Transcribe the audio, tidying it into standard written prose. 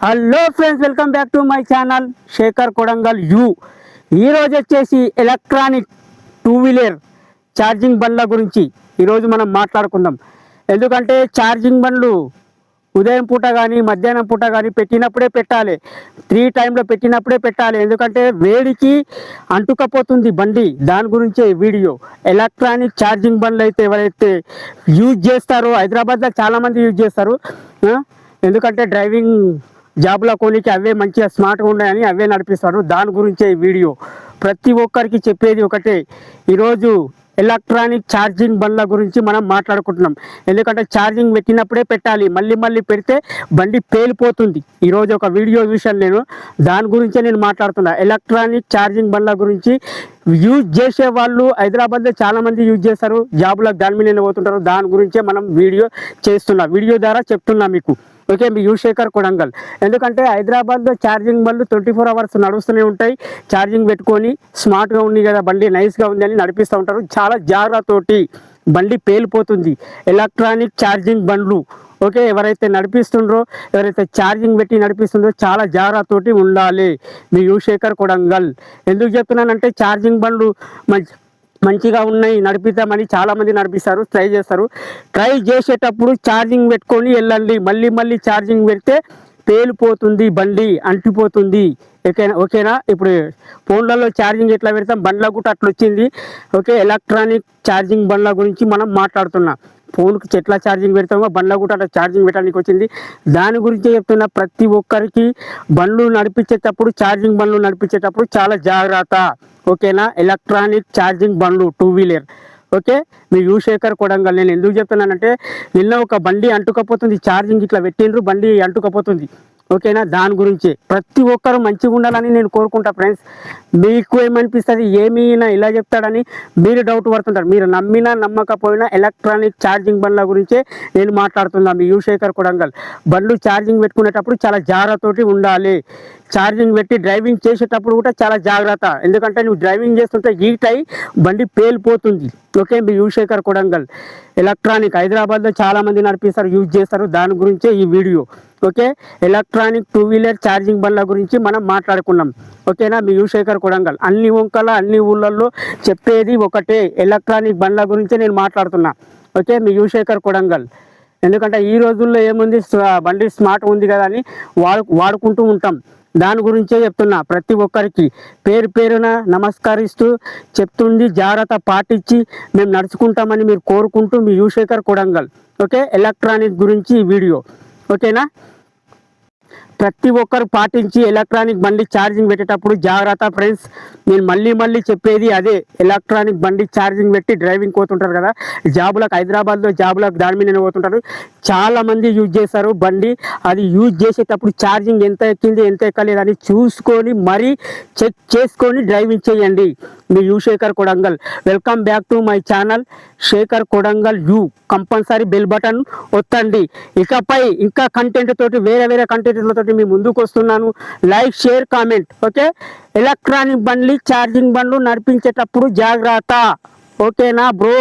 Hello friends, welcome back to my channel Shekhar Kodangal you. ఈరోజు వచ్చేసి electronic two wheeler charging బండ్ల గురించి ఈరోజు మనం మాట్లాడుకుందాం. ఎందుకంటే ఛార్జింగ్ బండ్లు ఉదయం పూట కానీ మధ్యాహ్నం పూట కానీ పెట్టినప్పుడే పెట్టాలి, 3 టైంలో పెట్టినప్పుడే పెట్టాలి. ఎందుకంటే వేడికి అంటుకపోతుంది బండి. దాని గురించే వీడియో. ఎలక్ట్రానిక్ ఛార్జింగ్ బండ్లు అయితే ఎవరైతే యూజ్ చేస్తారో, హైదరాబాద్లో చాలామంది యూజ్ చేస్తారు. ఎందుకంటే డ్రైవింగ్ జాబ్లో కొనికి అవే మంచిగా స్మార్ట్గా ఉన్నాయని అవే నడిపిస్తారు. దాని గురించే ఈ వీడియో. ప్రతి ఒక్కరికి చెప్పేది ఒకటే, ఈరోజు ఎలక్ట్రానిక్ ఛార్జింగ్ బండ్ల గురించి మనం మాట్లాడుకుంటున్నాం. ఎందుకంటే ఛార్జింగ్ పెట్టినప్పుడే పెట్టాలి, మళ్ళీ మళ్ళీ పెడితే బండి పేలిపోతుంది. ఈరోజు ఒక వీడియో చూశాను నేను, దాని గురించే నేను మాట్లాడుతున్నా. ఎలక్ట్రానిక్ ఛార్జింగ్ బండ్ల గురించి యూజ్ చేసే వాళ్ళు హైదరాబాద్లో చాలామంది యూజ్ చేస్తారు, జాబులకు దాని మీద పోతుంటారు. దాని గురించే మనం వీడియో చేస్తున్నా, వీడియో ద్వారా చెప్తున్నా మీకు. ఓకే, మీ యూ శేఖర్ కొడంగల్. ఎందుకంటే హైదరాబాద్లో ఛార్జింగ్ బండ్లు 24 అవర్స్ నడుస్తూనే ఉంటాయి. ఛార్జింగ్ పెట్టుకొని స్మార్ట్గా ఉంది కదా బండి, నైస్గా ఉంది అని నడిపిస్తూ ఉంటారు. చాలా జాగ్రత్తతోటి బండి పేలిపోతుంది ఎలక్ట్రానిక్ ఛార్జింగ్ బండ్లు. ఓకే, ఎవరైతే నడిపిస్తుండ్రో, ఎవరైతే ఛార్జింగ్ పెట్టి నడిపిస్తుండ్రో చాలా జాగ్రత్తతోటి ఉండాలి. మీ యూ శేఖర్ కొడంగల్. ఎందుకు చెప్తున్నానంటే ఛార్జింగ్ బండ్లు మంచిగా ఉన్నాయి, నడిపిద్దామని చాలామంది నడిపిస్తారు, ట్రై చేస్తారు. ట్రై చేసేటప్పుడు ఛార్జింగ్ పెట్టుకొని వెళ్ళండి. మళ్ళీ మళ్ళీ ఛార్జింగ్ పెడితే పేలిపోతుంది బండి, అంటిపోతుంది. ఓకేనా? ఇప్పుడు ఫోన్లలో ఛార్జింగ్ ఎట్లా పెడతాం, బండ్ల కూడా అట్లా వచ్చింది. ఓకే, ఎలక్ట్రానిక్ ఛార్జింగ్ బండ్ల గురించి మనం మాట్లాడుతున్నాం. ఫోన్కి ఎట్లా ఛార్జింగ్ పెడతామో బండ్ల కూడా అట్లా ఛార్జింగ్ పెట్టడానికి వచ్చింది. దాని గురించి చెప్తున్నా. ప్రతి ఒక్కరికి బండ్లు నడిపించేటప్పుడు, ఛార్జింగ్ బండ్లు నడిపించేటప్పుడు చాలా జాగ్రత్త. ఓకేనా? ఎలక్ట్రానిక్ ఛార్జింగ్ బండ్లు టూ వీలర్. ఓకే, మీ యూ శేఖర్ కొడంగల్. నేను ఎందుకు చెప్తున్నానంటే, నిన్న ఒక బండి అంటుకపోతుంది, ఛార్జింగ్ ఇట్లా పెట్టిండ్రు, బండి అంటుకపోతుంది. ఓకేనా? దాని గురించి ప్రతి ఒక్కరు మంచిగా ఉండాలని నేను కోరుకుంటా ఫ్రెండ్స్. మీకు ఏమనిపిస్తుంది, ఏమైనా ఇలా చెప్తాడని మీరు డౌట్ పడుతుంటారు. మీరు నమ్మినా నమ్మకపోయినా ఎలక్ట్రానిక్ ఛార్జింగ్ బండ్ల గురించే నేను మాట్లాడుతున్నా. మీ యూ శేఖర్ కొడంగల్. బండ్లు ఛార్జింగ్ పెట్టుకునేటప్పుడు చాలా జాగ్రత్తతోటి ఉండాలి. ఛార్జింగ్ పెట్టి డ్రైవింగ్ చేసేటప్పుడు కూడా చాలా జాగ్రత్త. ఎందుకంటే నువ్వు డ్రైవింగ్ చేస్తుంటే హీట్ అయి బండి పేలిపోతుంది. ఓకే, మీ యూ శేఖర్ కొడంగల్. ఎలక్ట్రానిక్ హైదరాబాద్లో చాలామంది నడిపిస్తారు, యూజ్ చేస్తారు. దాని గురించే ఈ వీడియో. Okay, electronic two wheeler charging బండ్ల గురించి మనం మాట్లాడుకున్నాం. ఓకేనా? మీ యూ శేఖర్ కొడంగల్. అన్ని వంకల అన్ని ఊళ్ళల్లో చెప్పేది ఒకటే, ఎలక్ట్రానిక్ బండ్ల గురించే నేను మాట్లాడుతున్నా. ఓకే, మీ యూ శేఖర్ కొడంగల్. ఎందుకంటే ఈ రోజుల్లో ఏముంది, బండి స్మార్ట్ ఉంది కదా అని వాడుకుంటూ ఉంటాం. దాని గురించే చెప్తున్నా. ప్రతి ఒక్కరికి పేరు పేరున నమస్కరిస్తూ చెప్తుంది, జాగ్రత్త పాటించి మేము నడుచుకుంటామని మీరు కోరుకుంటూ మీ you Shekhar Kodangal. Okay, electronic గురించి ఈ వీడియో. ఓకేనా? ప్రతి ఒక్కరు పాటించి ఎలక్ట్రానిక్ బండి ఛార్జింగ్ పెట్టేటప్పుడు జాగ్రత్త ఫ్రెండ్స్. నేను మళ్ళీ చెప్పేది అదే. ఎలక్ట్రానిక్ బండి ఛార్జింగ్ పెట్టి డ్రైవింగ్ పోతుంటారు కదా, జాబులకు హైదరాబాద్లో జాబులకు దాని మీద పోతుంటారు. చాలామంది యూజ్ చేస్తారు బండి. అది యూజ్ చేసేటప్పుడు ఛార్జింగ్ ఎంత ఎక్కింది ఎంత ఎక్కలేదని చూసుకొని మరీ చెక్ చేసుకొని డ్రైవింగ్ చేయండి. మీ you Shekhar Kodangal. Welcome back to my channel Shekhar Kodangal you. Compulsory bell button ఒత్తండి. ఇకపై ఇంకా కంటెంట్ తోటి, వేరే కంటెంట్లతోటి మీ ముందుకు వస్తున్నాను. Like, share, comment. Okay, electronic బండ్లు ఛార్జింగ్ బండ్లు నడిపించేటప్పుడు జాగ్రత్త. ఓకేనా బ్రో?